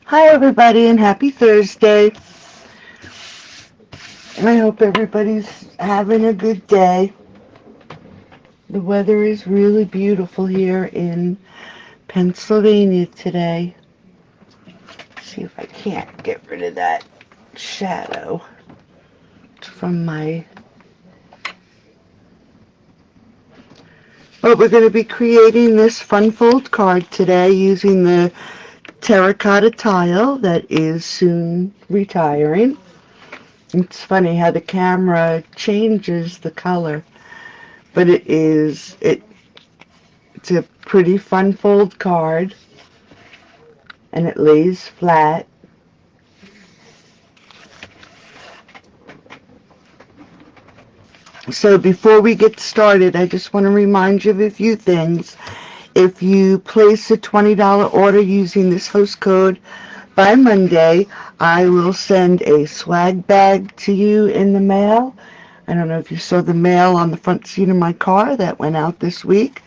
Hi everybody and happy Thursday. I hope everybody's having a good day. The weather is really beautiful here in Pennsylvania today. See if I can't get rid of that shadow from my... But we're going to be creating this fun fold card today using the terracotta tile that is soon retiring. It's funny how the camera changes the color, but it's a pretty fun fold card, and it lays flat. So before we get started, I just want to remind you of a few things. If you place a $20 order using this host code by Monday, I will send a swag bag to you in the mail. I don't know if you saw the mail on the front seat of my car that went out this week,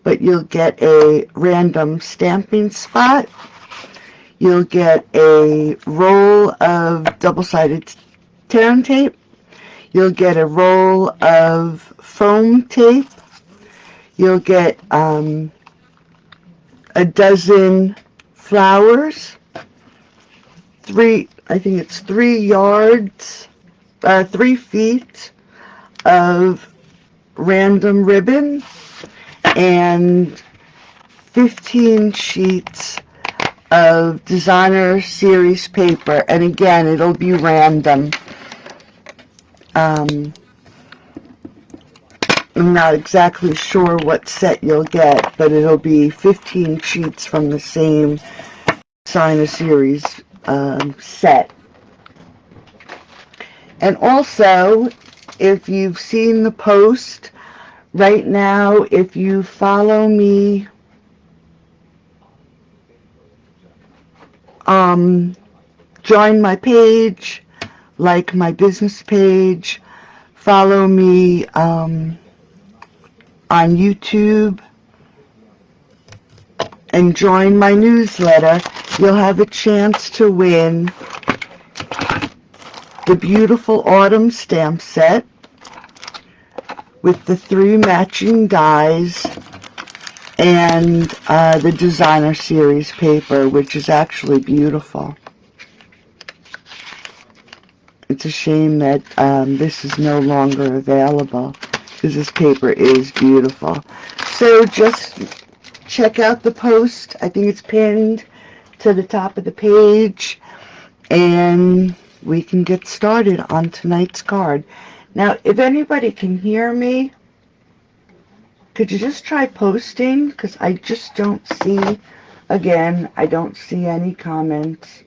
but you'll get a random stamping spot. You'll get a roll of double-sided Terra tape. You'll get a roll of foam tape. You'll get a dozen flowers. I think it's 3 feet of random ribbon, and 15 sheets of designer series paper. And again, it'll be random. I'm not exactly sure what set you'll get, but it'll be 15 sheets from the same designer series set. And also, if you've seen the post, right now, if you follow me, join my page, like my business page, follow me on YouTube, and join my newsletter, you'll have a chance to win the beautiful autumn stamp set with the 3 matching dies and the designer series paper, which is actually beautiful. It's a shame that this is no longer available, because this paper is beautiful. So just check out the post. I think it's pinned to the top of the page, and we can get started on tonight's card. Now, if anybody can hear me, could you just try posting? Because I just don't see, again, I don't see any comments.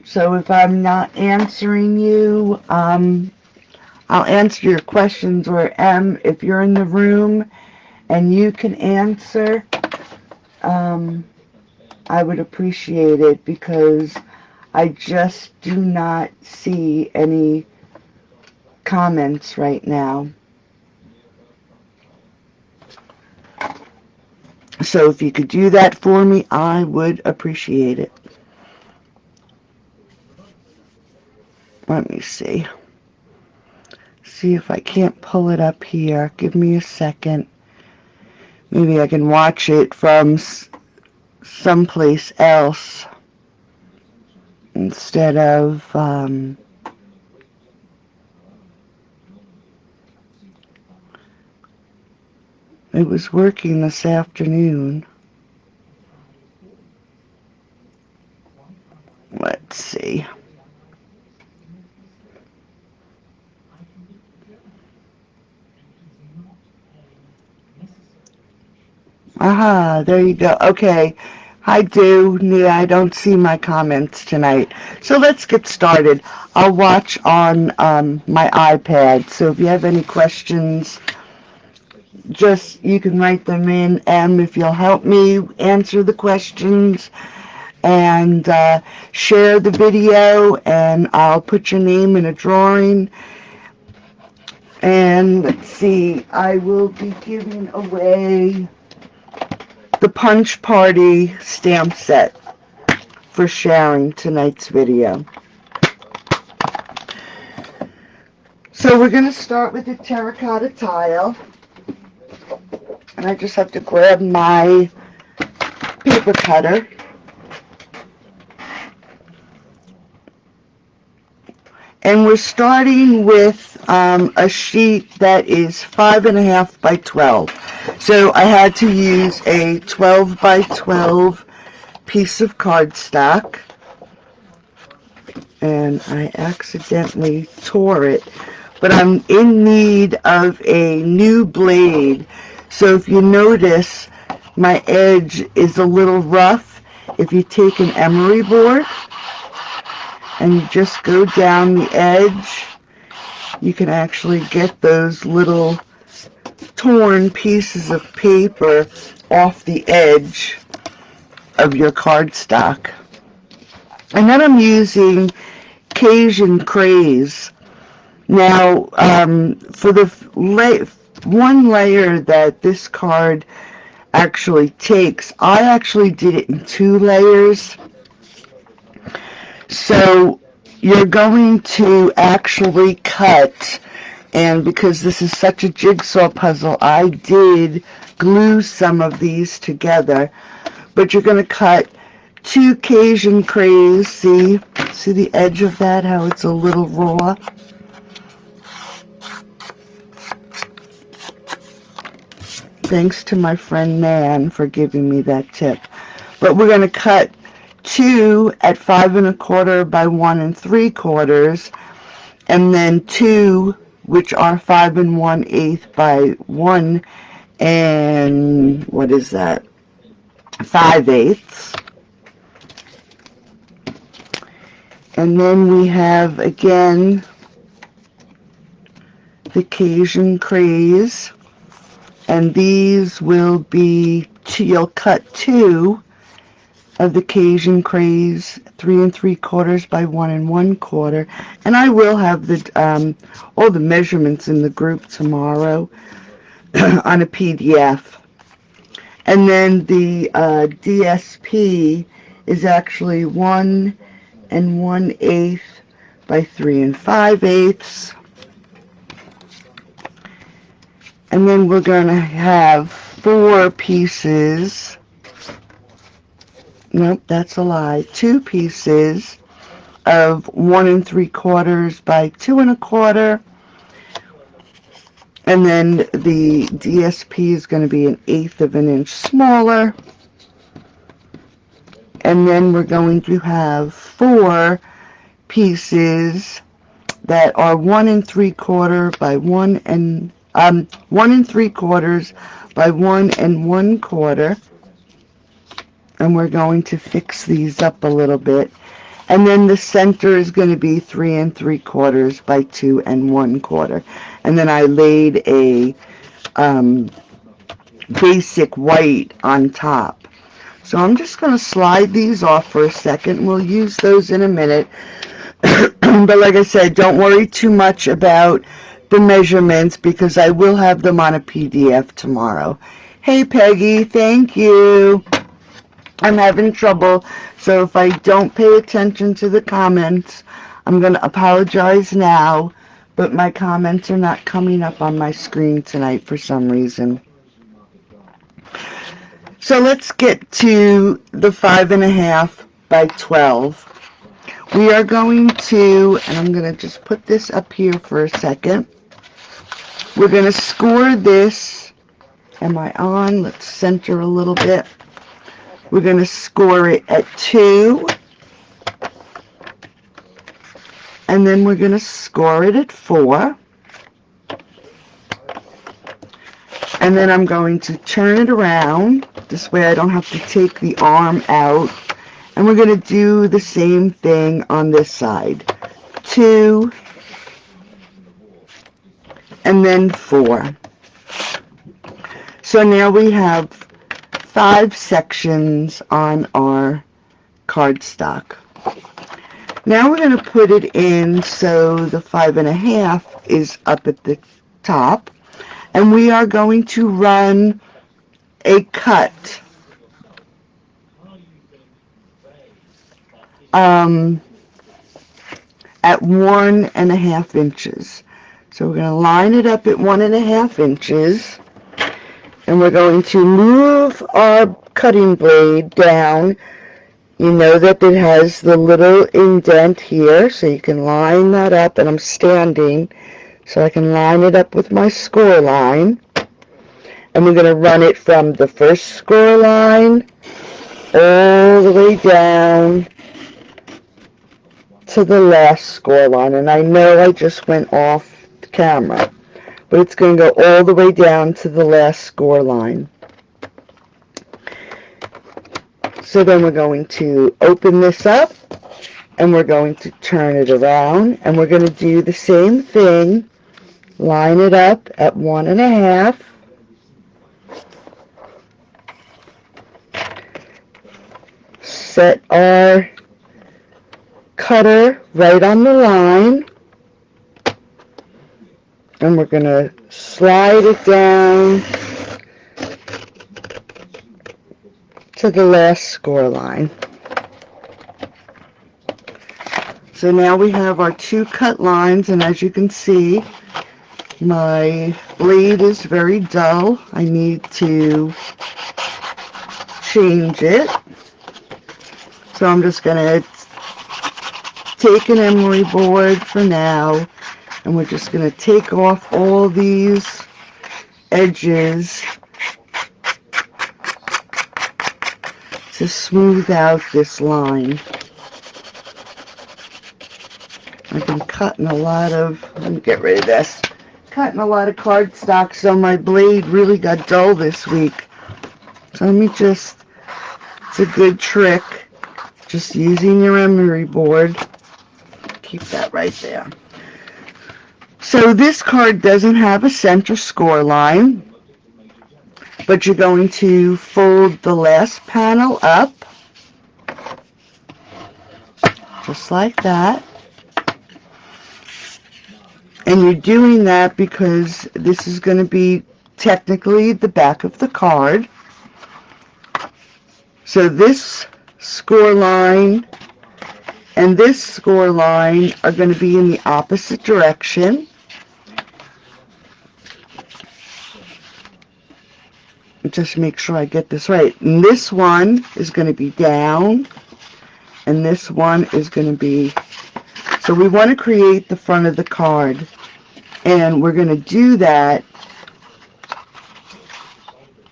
So if I'm not answering you, I'll answer your questions, or if you're in the room and you can answer, I would appreciate it, because I just do not see any comments right now. So if you could do that for me, I would appreciate it. Let me see. See if I can't pull it up here. Give me a second. Maybe I can watch it from someplace else instead of it was working this afternoon. Let's see. Aha, there you go. Okay. I do. Yeah, I don't see my comments tonight. So let's get started. I'll watch on my iPad. So if you have any questions, you can write them in. And if you'll help me answer the questions and share the video, and I'll put your name in a drawing. And let's see, I will be giving away the Punch Party stamp set for sharing tonight's video. So we're going to start with the terracotta tile. And I just have to grab my paper cutter. And we're starting with a sheet that is 5.5 by 12. So I had to use a 12 by 12 piece of cardstock. And I accidentally tore it. But I'm in need of a new blade. So if you notice, my edge is a little rough. If you take an emery board and you just go down the edge, you can actually get those little torn pieces of paper off the edge of your cardstock. And then I'm using Cajun Craze. Now, for the one layer that this card actually takes, I actually did it in 2 layers. So you're going to actually cut, and because this is such a jigsaw puzzle, I did glue some of these together. But you're going to cut 2 Cajun Craze. See the edge of that, how it's a little raw? Thanks to my friend Nan for giving me that tip. But we're going to cut 2 at 5 1/4 by 1 3/4, and then 2 which are 5 1/8 by 1 and what is that? 5/8. And then we have again the Cajun Craze. And these will be, you'll cut 2 of the Cajun Craze, 3 3/4 by 1 1/4. And I will have the all the measurements in the group tomorrow on a PDF. And then the DSP is actually 1 1/8 by 3 5/8. And then we're going to have 4 pieces. Nope, that's a lie. 2 pieces of 1 3/4 by 2 1/4. And then the DSP is going to be 1/8 of an inch smaller. And then we're going to have 4 pieces that are 1 3/4 by 1 3/4 by 1 1/4. And we're going to fix these up a little bit. And then the center is going to be 3 3/4 by 2 1/4. And then I laid a basic white on top. So I'm just going to slide these off for a second. We'll use those in a minute. But like I said, don't worry too much about the measurements because I will have them on a PDF tomorrow. Hey Peggy, thank you. I'm having trouble, so if I don't pay attention to the comments, I'm going to apologize now, but my comments are not coming up on my screen tonight for some reason. So let's get to the 5.5 by 12. We are going to, and I'm going to just put this up here for a second. We're going to score this. Am I on? Let's center a little bit. We're going to score it at 2. And then we're going to score it at 4. And then I'm going to turn it around. This way I don't have to take the arm out. And we're going to do the same thing on this side. 2. And then 4. So now we have 5 sections on our cardstock. Now we're going to put it in so the 5.5 is up at the top, and we are going to run a cut at 1.5 inches. So we're going to line it up at 1.5 inches, and we're going to move our cutting blade down. You know that it has the little indent here, so you can line that up, and I'm standing so I can line it up with my score line. And we're going to run it from the first score line all the way down to the last score line. And I know I just went off the camera, but it's going to go all the way down to the last score line. So then we're going to open this up, and we're going to turn it around, and we're going to do the same thing. Line it up at 1.5. Set our cutter right on the line, and we're going to slide it down to the last score line. So now we have our 2 cut lines, and as you can see, my blade is very dull. I need to change it. So I'm just going to take an emery board for now, and we're just going to take off all these edges to smooth out this line. I've been cutting a lot of, let me get rid of this, cutting a lot of cardstock, so my blade really got dull this week. So let me just, it's a good trick, just using your emery board. Keep that right there. So this card doesn't have a center score line, but you're going to fold the last panel up, just like that. And you're doing that because this is going to be technically the back of the card. So this score line and this score line are going to be in the opposite direction. Just make sure I get this right. And this one is going to be down, and this one is going to be, so we want to create the front of the card, and we're going to do that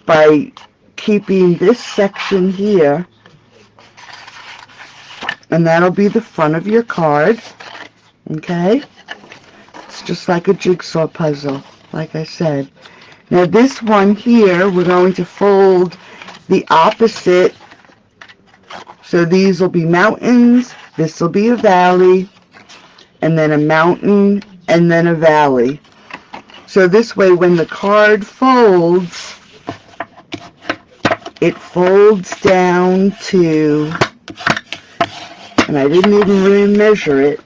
by keeping this section here, and that'll be the front of your card. Okay, it's just like a jigsaw puzzle, like I said. Now this one here, we're going to fold the opposite, so these will be mountains, this will be a valley, and then a mountain, and then a valley. So this way when the card folds, it folds down to, and I didn't even really measure it,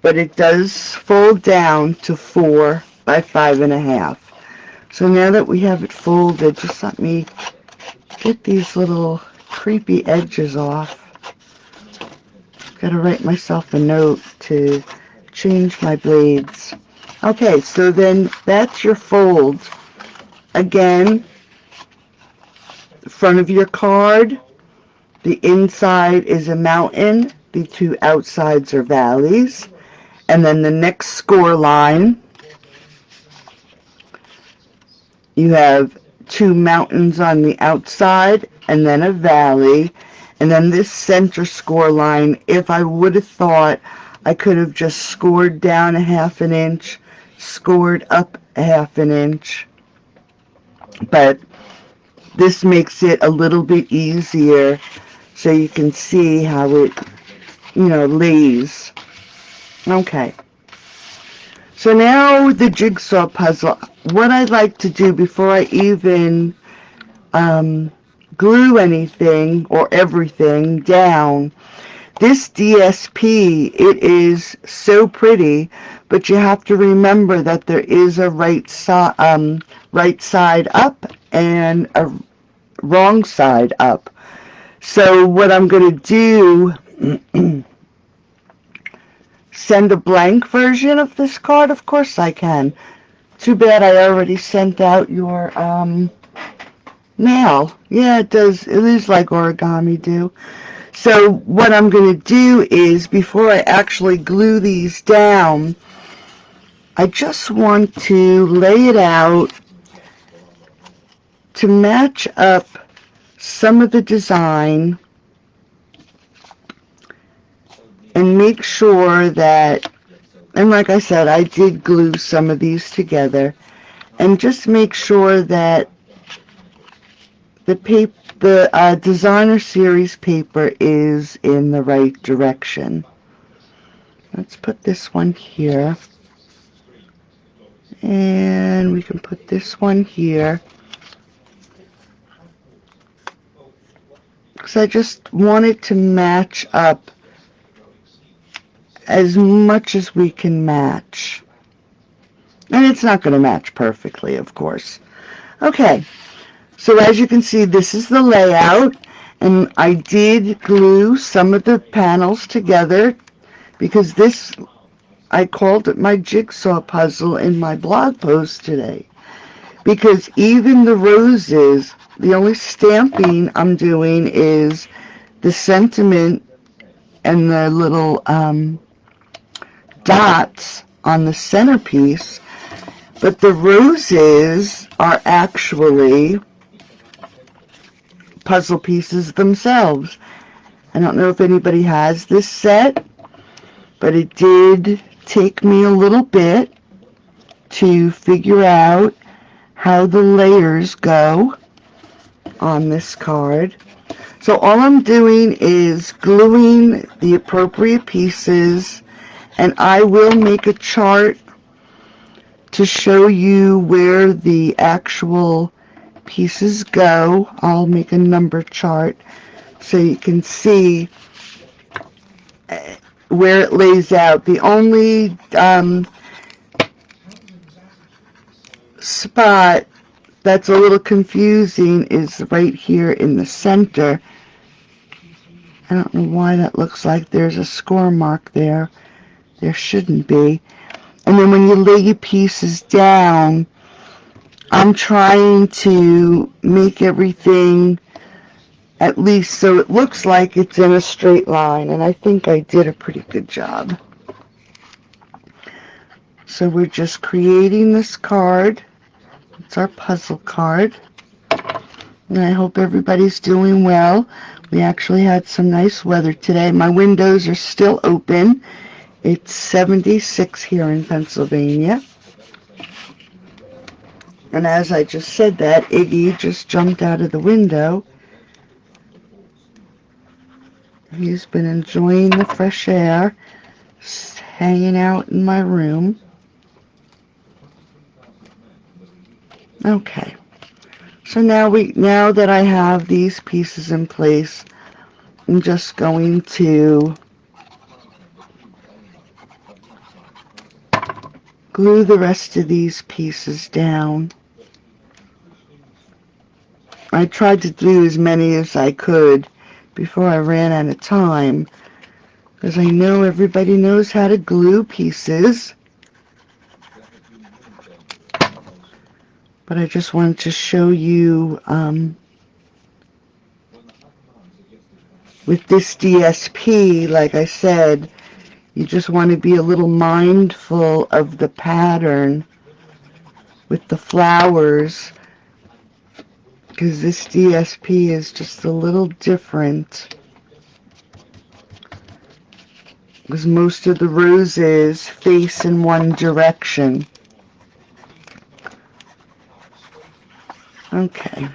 but it does fold down to 4 by 5.5. So now that we have it folded, just let me get these little creepy edges off. Gotta write myself a note to change my blades. Okay, so then that's your fold. Again, the front of your card, the inside is a mountain, the 2 outsides are valleys, and then the next score line, you have 2 mountains on the outside and then a valley, and then this center score line, if I would have thought, I could have just scored down 1/2 inch, scored up 1/2 inch, but this makes it a little bit easier so you can see how it, lays. Okay. So now the jigsaw puzzle, what I'd like to do before I even glue anything or everything down, this DSP, it is so pretty, but you have to remember that there is a right side up and a wrong side up. So what I'm going to do, send a blank version of this card? Of course I can. Too bad I already sent out your mail. Yeah, it does. It is like origami do. So what I'm going to do is, before I actually glue these down, I just want to lay it out to match up some of the design and make sure that, and like I said, I did glue some of these together, and just make sure that the designer series paper is in the right direction. Let's put this one here, and we can put this one here, because I just want it to match up as much as we can match. And it's not going to match perfectly, of course. Okay, so as you can see, this is the layout, and I did glue some of the panels together because this, I called it my jigsaw puzzle in my blog post today. Because even the roses, the only stamping I'm doing is the sentiment and the little dots on the centerpiece, but the roses are actually puzzle pieces themselves. I don't know if anybody has this set, but it did take me a little bit to figure out how the layers go on this card. So all I'm doing is gluing the appropriate pieces, and I will make a chart to show you where the actual pieces go. I'll make a number chart so you can see where it lays out. The only spot that's a little confusing is right here in the center. I don't know why that looks like there's a score mark there. There shouldn't be. And then when you lay your pieces down, I'm trying to make everything at least so it looks like it's in a straight line, and I think I did a pretty good job. So we're just creating this card. It's our puzzle card. And I hope everybody's doing well. We actually had some nice weather today. My windows are still open. It's 76 here in Pennsylvania. And as I just said that, Iggy just jumped out of the window. He's been enjoying the fresh air, hanging out in my room. Okay. So now that I have these pieces in place, I'm just going to glue the rest of these pieces down. I tried to do as many as I could before I ran out of time, because I know everybody knows how to glue pieces. But I just wanted to show you with this DSP, like I said, you just want to be a little mindful of the pattern with the flowers, because this DSP is just a little different, because most of the roses face in one direction. Okay,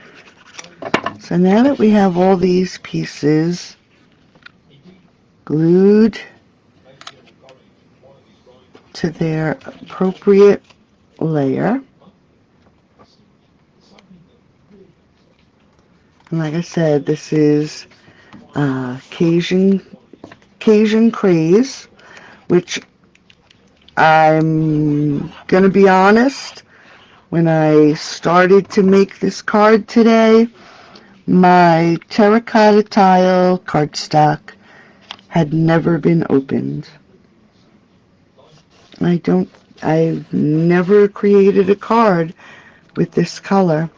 so now that we have all these pieces glued to their appropriate layer, and like I said, this is Cajun Craze, which I'm gonna be honest, when I started to make this card today, my terracotta tile cardstock had never been opened. I've never created a card with this color.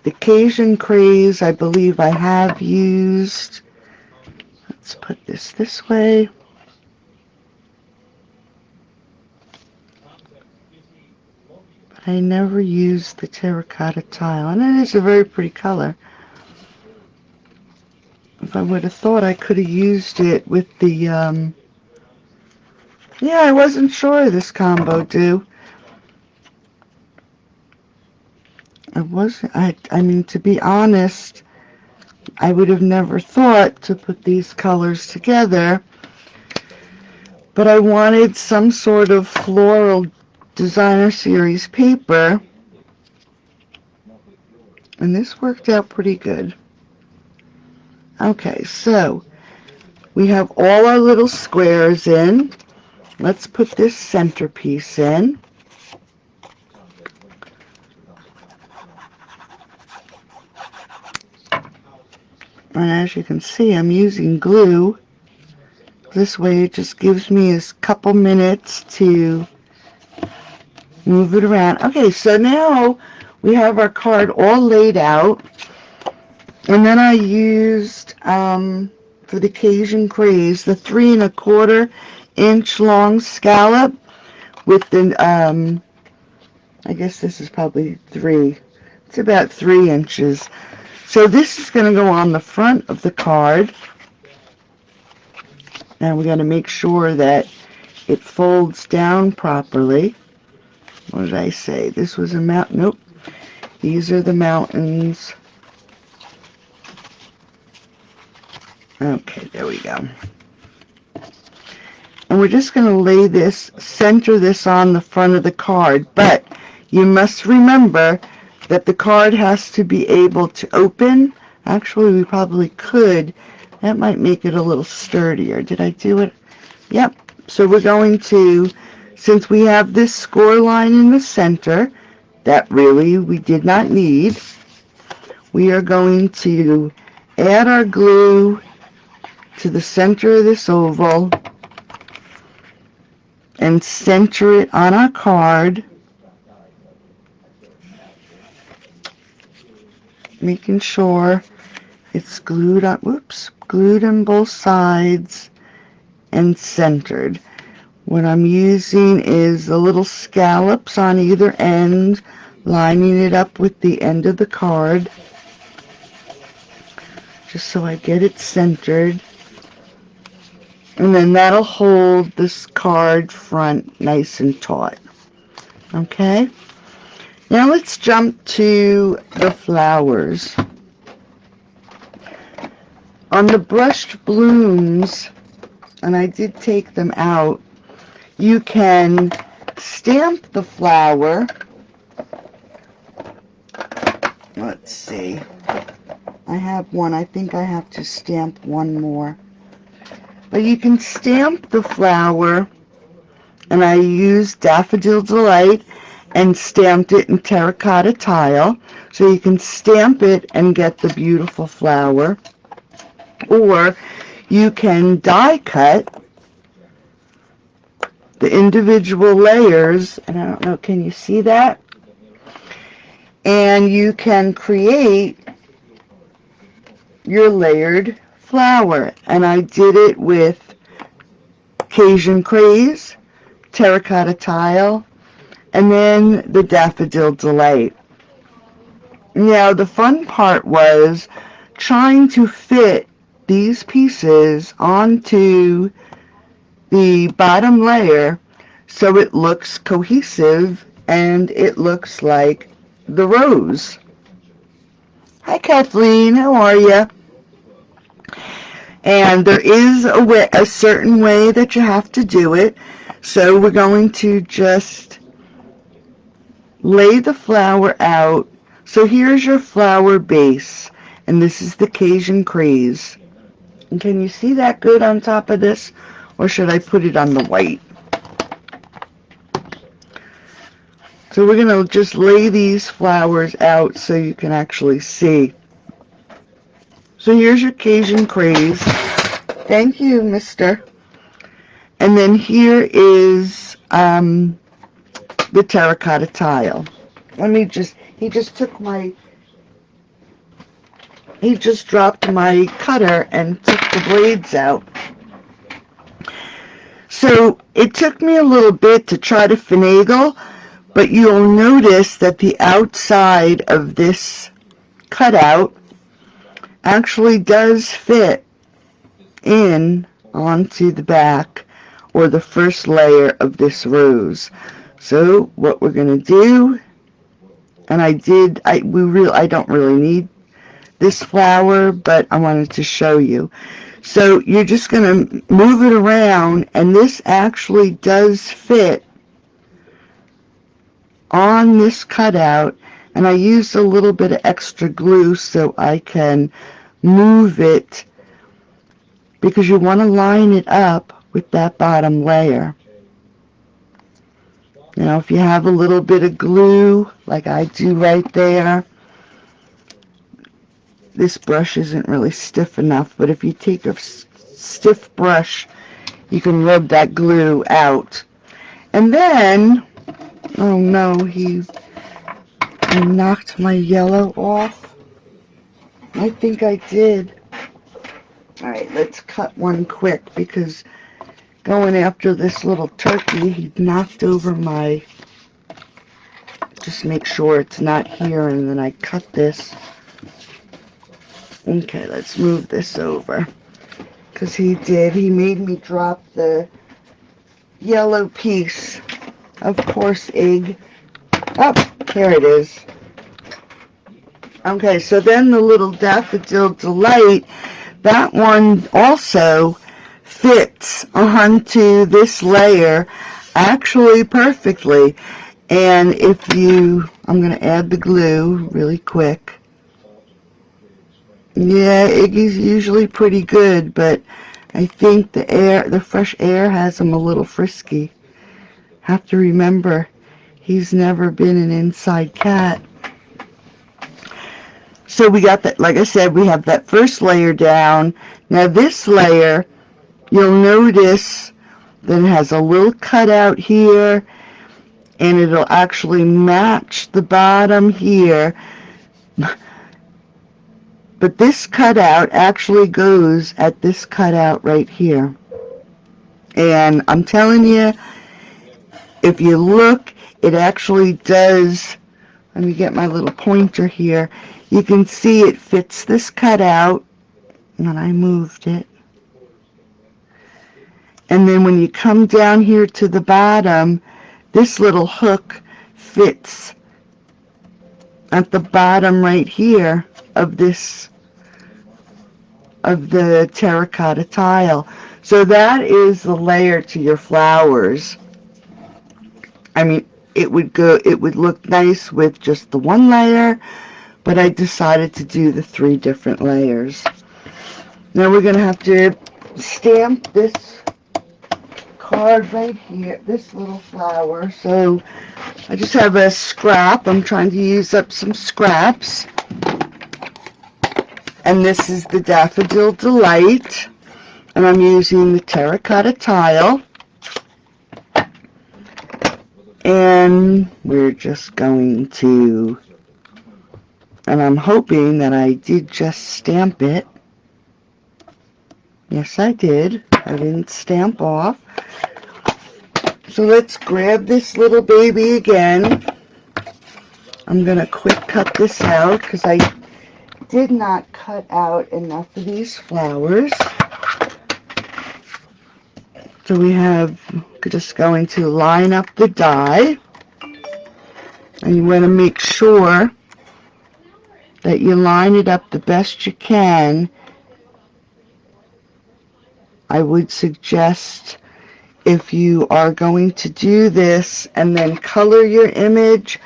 The Cajun Craze, I believe I have used. Let's put this way. But I never used the terracotta tile, and it is a very pretty color. If I would have thought I could have used it with the, yeah, I wasn't sure of this combo, too. I mean, to be honest, I would have never thought to put these colors together, but I wanted some sort of floral designer series paper, and this worked out pretty good. Okay, so we have all our little squares in. Let's put this centerpiece in. And as you can see, I'm using glue. This way it just gives me a couple minutes to move it around. Okay, so now we have our card all laid out. And then I used, for the Cajun Craze, the 3 1/4 inch long scallop with the, I guess this is probably 3. It's about 3 inches. So this is going to go on the front of the card. And we're going to make sure that it folds down properly. What did I say? This was a mountain. Nope. These are the mountains. Okay, there we go. And we're just going to lay this, center this on the front of the card. But you must remember that the card has to be able to open. Actually, we probably could. That might make it a little sturdier. Did I do it? Yep. So we're going to, since we have this score line in the center, that really we did not need, we are going to add our glue to the center of this oval and center it on our card, making sure it's glued on, glued on both sides and centered. What I'm using is the little scallops on either end, lining it up with the end of the card, just so I get it centered. And then that'll hold this card front nice and taut. Okay? Now let's jump to the flowers. On the brushed blooms, and I did take them out, you can stamp the flower. Let's see. I have one. I think I have to stamp one more. But you can stamp the flower, and I used Daffodil Delight and stamped it in terracotta tile. So you can stamp it and get the beautiful flower. Or you can die cut the individual layers, and I don't know, can you see that? And you can create your layered flower. And I did it with Cajun Craze, terracotta tile, and then the Daffodil Delight. Now the fun part was trying to fit these pieces onto the bottom layer so it looks cohesive and it looks like the rose. Hi Kathleen, how are you? And there is a certain way that you have to do it. So we're going to just lay the flower out. So here's your flower base, and this is the Cajun Craze. And can you see that good on top of this? or should I put it on the white? So we're going to just lay these flowers out so you can actually see. So here's your Cajun Craze. Thank you, mister. And then here is the terracotta tile. He just dropped my cutter and took the blades out. So it took me a little bit to try to finagle, but you'll notice that the outside of this cutout actually does fit in onto the back or the first layer of this rose. So what we're going to do, and I don't really need this flower, but I wanted to show you. So you're just going to move it around, and this actually does fit on this cutout, and I used a little bit of extra glue so I can move it, because you want to line it up with that bottom layer. Now if you have a little bit of glue like I do right there, this brush isn't really stiff enough, but if you take a stiff brush, you can rub that glue out. And then, oh no, I knocked my yellow off. I think I did. Alright, let's cut one quick, because going after this little turkey, he knocked over my, just make sure it's not here, and then I cut this. Okay, let's move this over, because he made me drop the yellow piece. Of course, egg. Oh, here it is. Okay, so then the little Daffodil Delight, that one also fits onto this layer actually perfectly. And I'm going to add the glue really quick. Yeah, Iggy's usually pretty good, but I think the fresh air has him a little frisky. Have to remember, he's never been an inside cat. So we got that, like I said, we have that first layer down. Now this layer, you'll notice that it has a little cutout here, and it'll actually match the bottom here. But this cutout actually goes at this cutout right here. And I'm telling you, if you look, it actually does. Let me get my little pointer here. You can see it fits this cutout, and I moved it. And then when you come down here to the bottom, this little hook fits at the bottom right here of the terracotta tile. So that is the layer to your flowers. I mean, it would look nice with just the one layer, but I decided to do the 3 different layers. Now we're going to have to stamp this card right here, this little flower. So I just have a scrap. I'm trying to use up some scraps. And this is the Daffodil Delight, and I'm using the terracotta tile, and we're just going to, and I'm hoping that I did just stamp it. Yes, I did. I didn't stamp off. So let's grab this little baby again. I'm going to quick cut this out because I did not cut out enough of these flowers. So we have just going to line up the die, and you want to make sure that you line it up the best you can. I would suggest, if you are going to do this and then color your image,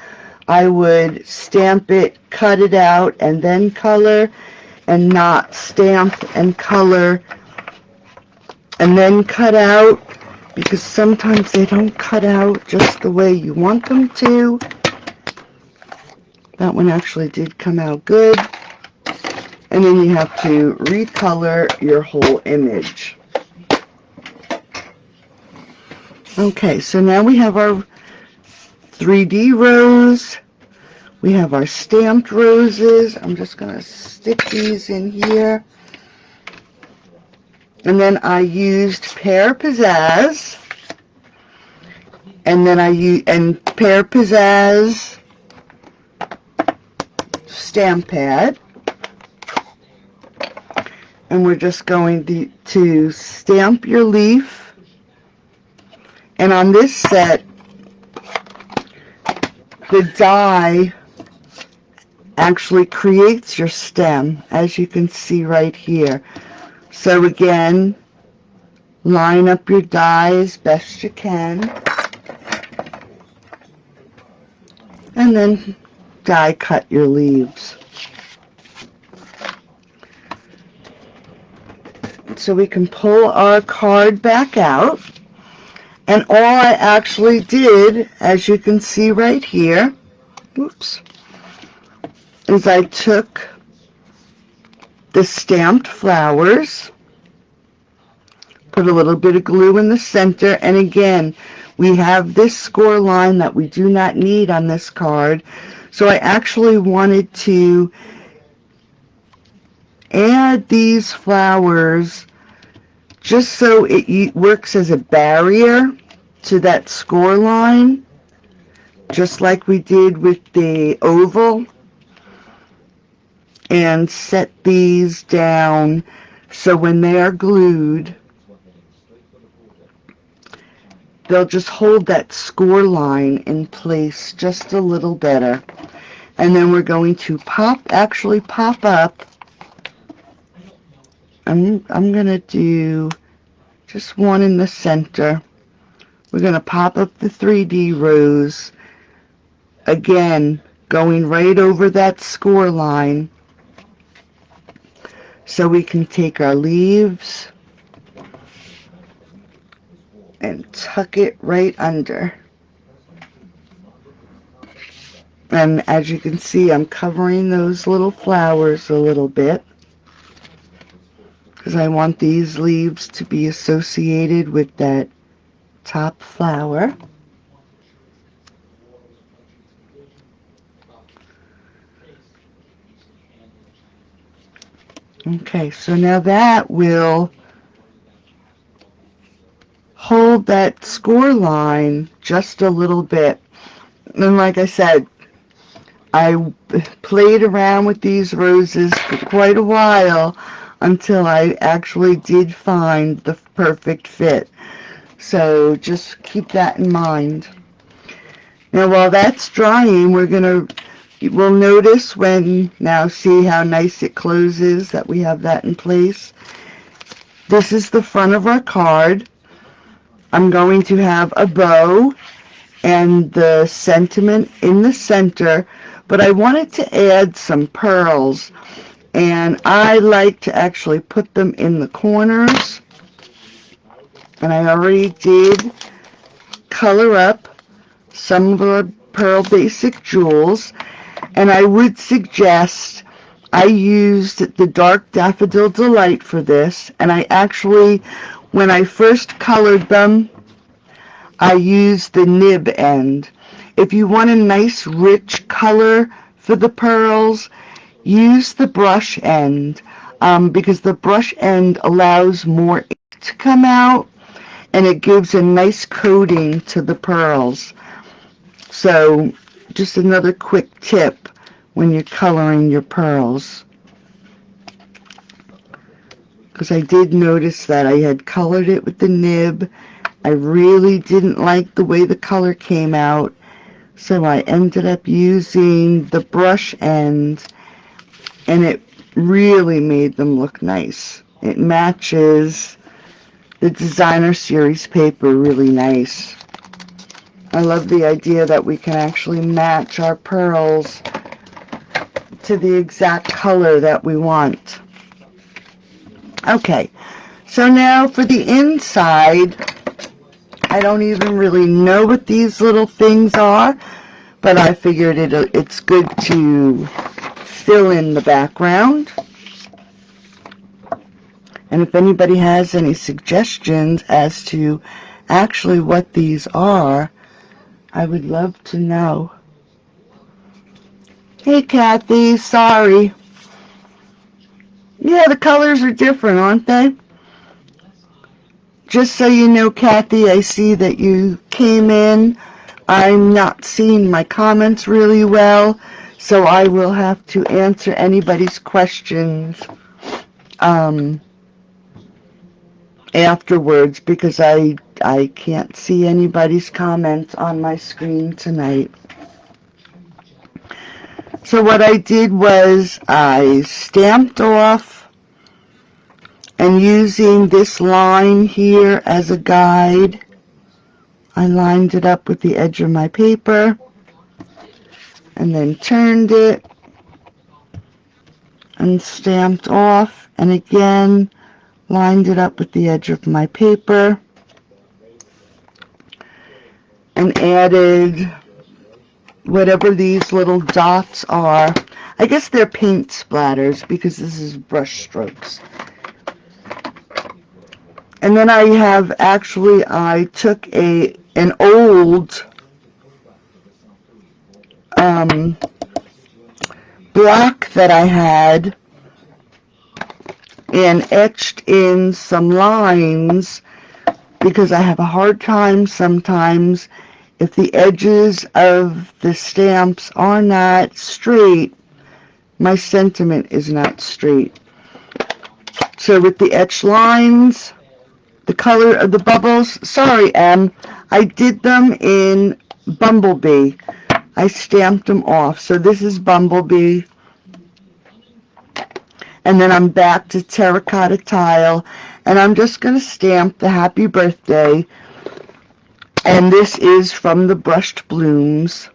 I would stamp it, cut it out, and then color, and not stamp and color and then cut out, because sometimes they don't cut out just the way you want them to. That one actually did come out good. And then you have to recolor your whole image. Okay, so now we have our 3D rose. We have our stamped roses. I'm just going to stick these in here. And then I used Pear Pizzazz. And then I used Pear Pizzazz stamp pad. And we're just going to stamp your leaf. And on this set, the die actually creates your stem, as you can see right here. So again, line up your die as best you can. And then die cut your leaves. So we can pull our card back out. And all I actually did, as you can see right here, oops, is I took the stamped flowers, put a little bit of glue in the center, and again, we have this score line that we do not need on this card. So I actually wanted to add these flowers just so it works as a barrier to that score line, just like we did with the oval, and set these down so when they are glued, they'll just hold that score line in place just a little better. And then we're going to pop up. I'm going to do just one in the center. We're going to pop up the 3D rose, again, going right over that score line, so we can take our leaves and tuck it right under. And as you can see, I'm covering those little flowers a little bit, because I want these leaves to be associated with that top flower. Okay, so now that will hold that score line just a little bit. And like I said, I played around with these roses for quite a while until I actually did find the perfect fit. So just keep that in mind. Now while that's drying, we'll notice now see how nice it closes, that we have that in place. This is the front of our card. I'm going to have a bow and the sentiment in the center, but I wanted to add some pearls, and I like to actually put them in the corners. And I already did color up some of the Pearl Basic Jewels, and I would suggest I used the Dark Daffodil Delight for this, and I actually, when I first colored them, I used the nib end. If you want a nice rich color for the pearls, use the brush end, because the brush end allows more ink to come out, and it gives a nice coating to the pearls. So just another quick tip when you're coloring your pearls, because I did notice that I had colored it with the nib. I really didn't like the way the color came out, so I ended up using the brush end, and it really made them look nice. It matches the designer series paper really nice. I love the idea that we can actually match our pearls to the exact color that we want. Okay, So now for the inside, I don't even really know what these little things are, but I figured it's good to fill in the background. And if anybody has any suggestions as to actually what these are, I would love to know. Hey Kathy, sorry. Yeah, the colors are different, aren't they? Just so you know, Kathy, I see that you came in. I'm not seeing my comments really well, so I will have to answer anybody's questions afterwards because I can't see anybody's comments on my screen tonight. So what I did was I stamped off, and using this line here as a guide, I lined it up with the edge of my paper and then turned it and stamped off, and again lined it up with the edge of my paper and added whatever these little dots are. I guess they're paint splatters because this is brush strokes. And then I took an old block that I had and etched in some lines because I have a hard time sometimes if the edges of the stamps are not straight, my sentiment is not straight. So with the etched lines, the color of the bubbles, sorry Em, I did them in Bumblebee. I stamped them off. So this is Bumblebee. And then I'm back to terracotta tile, and I'm just going to stamp the happy birthday. And this is from the brushed blooms.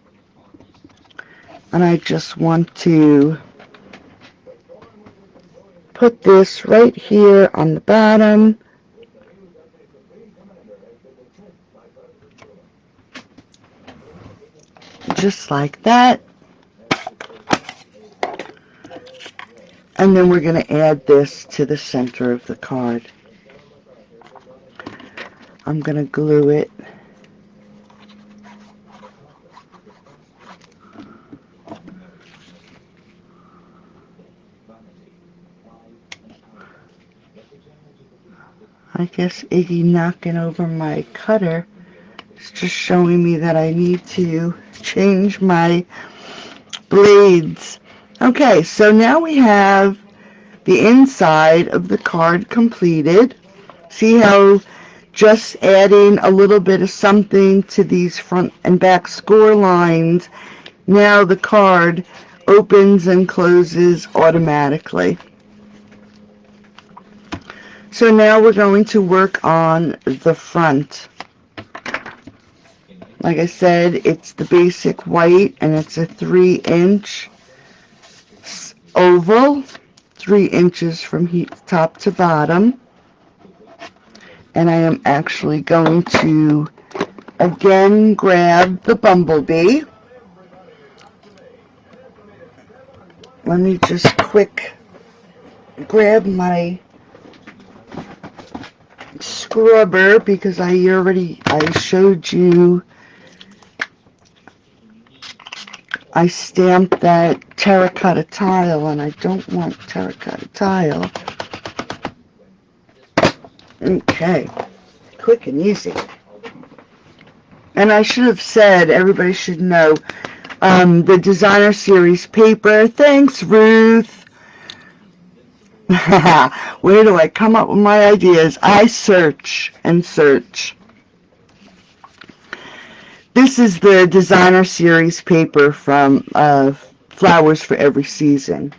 And I just want to put this right here on the bottom. Just like that. And then we're going to add this to the center of the card. I'm going to glue it. I guess Iggy knocking over my cutter is just showing me that I need to change my blades. Okay, so now we have the inside of the card completed. See how just adding a little bit of something to these front and back score lines, now the card opens and closes automatically. So now we're going to work on the front. Like I said, it's the basic white, and it's a 3-inch oval, 3 inches from top to bottom. And I am actually going to again grab the Bumblebee. Let me just quick grab my scrubber because I showed you I stamped that terracotta tile, and I don't want terracotta tile. Okay, quick and easy. And I should have said, everybody should know, the designer series paper. Thanks, Ruth. Where do I come up with my ideas? I search and search. This is the designer series paper from Flowers for Every Season.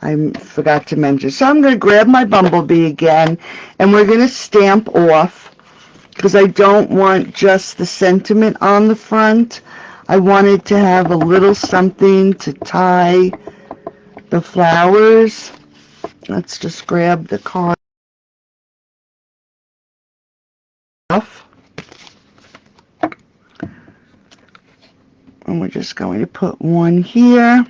I forgot to mention. So I'm going to grab my Bumblebee again, and we're going to stamp off, because I don't want just the sentiment on the front. I wanted to have a little something to tie the flowers. Let's just grab the card. off. And we're just going to put one here.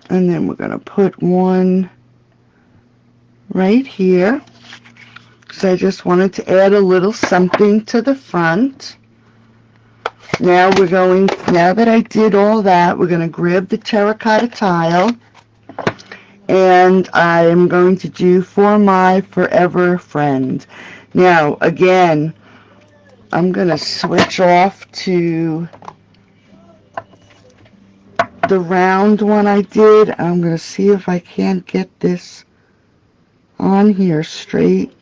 And then we're going to put one right here. So I just wanted to add a little something to the front. Now that I did all that, we're going to grab the terracotta tile, and I am going to do For My Forever Friend. Now, again, I'm going to switch off to the round one I did. I'm going to see if I can't get this on here straight,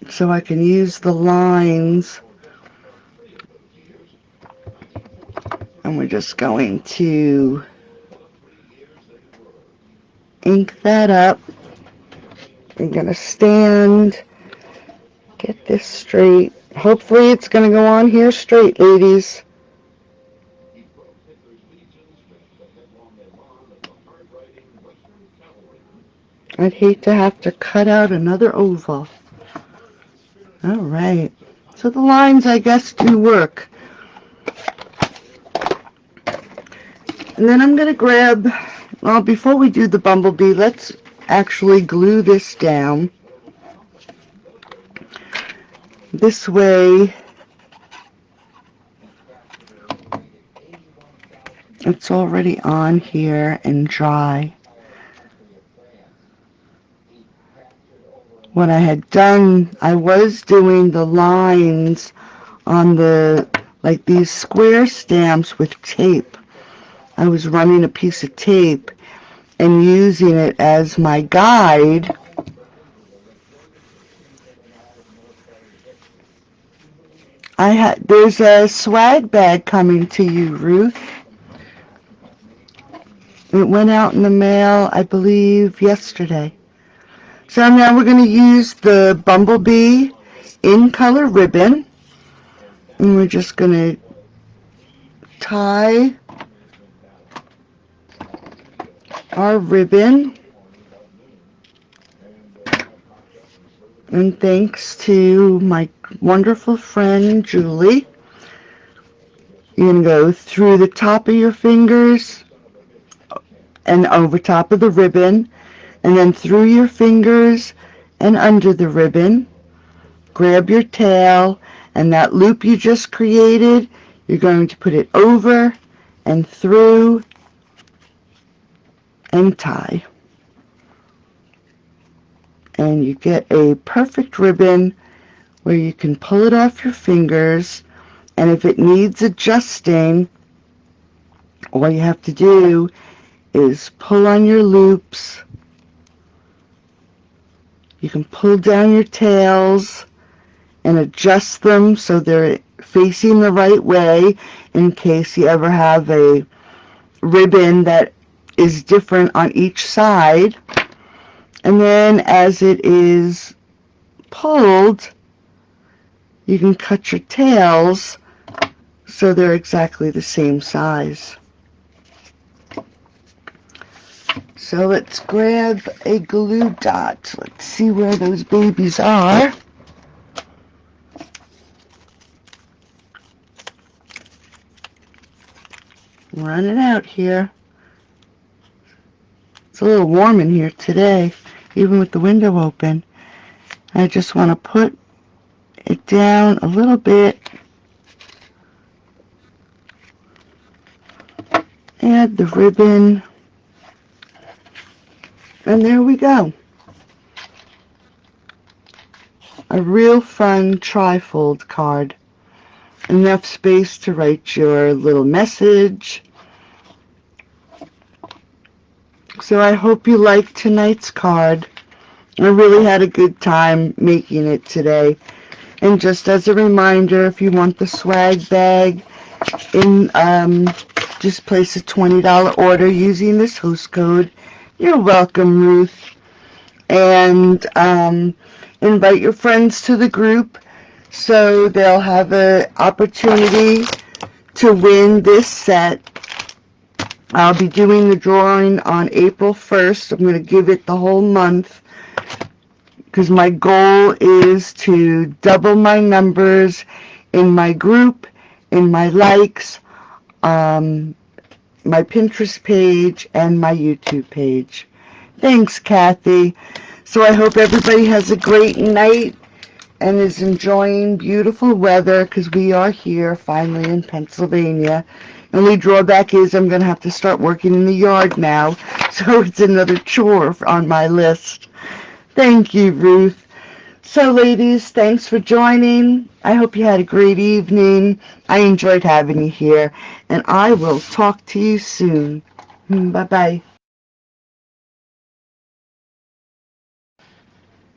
so I can use the lines. And we're just going to ink that up. I'm going to stand, get this straight. Hopefully it's going to go on here straight, ladies. I'd hate to have to cut out another oval. Alright, so the lines, I guess, do work. And then I'm going to grab, well, before we do the bumblebee, let's actually glue this down. This way, it's already on here and dry. What I had done, I was doing the lines on like these square stamps with tape. I was running a piece of tape and using it as my guide. There's a swag bag coming to you, Ruth. It went out in the mail, I believe, yesterday. So now we're going to use the bumblebee in color ribbon, and we're just going to tie our ribbon. And thanks to my wonderful friend Julie, you're going to go through the top of your fingers and over top of the ribbon, and then through your fingers and under the ribbon. Grab your tail, and that loop you just created, you're going to put it over and through and tie. And you get a perfect ribbon where you can pull it off your fingers, and if it needs adjusting, all you have to do is pull on your loops. You can pull down your tails and adjust them so they're facing the right way in case you ever have a ribbon that is different on each side. And then as it is pulled, you can cut your tails so they're exactly the same size. So let's grab a glue dot. Let's see where those babies are. Running out here. It's a little warm in here today, even with the window open. I just want to put it down a little bit. Add the ribbon. And there we go. A real fun trifold card. Enough space to write your little message. So I hope you liked tonight's card. I really had a good time making it today. And just as a reminder, if you want the swag bag, just place a $20 order using this host code. You're welcome, Ruth. And invite your friends to the group so they'll have an opportunity to win this set. I'll be doing the drawing on April 1st. I'm going to give it the whole month because my goal is to double my numbers in my group, in my likes, my Pinterest page, and my YouTube page. Thanks, Kathy. So I hope everybody has a great night and is enjoying beautiful weather because we are here finally in Pennsylvania. The only drawback is I'm going to have to start working in the yard now, so it's another chore on my list. Thank you, Ruth. So, ladies, thanks for joining. I hope you had a great evening. I enjoyed having you here, and I will talk to you soon. Bye-bye.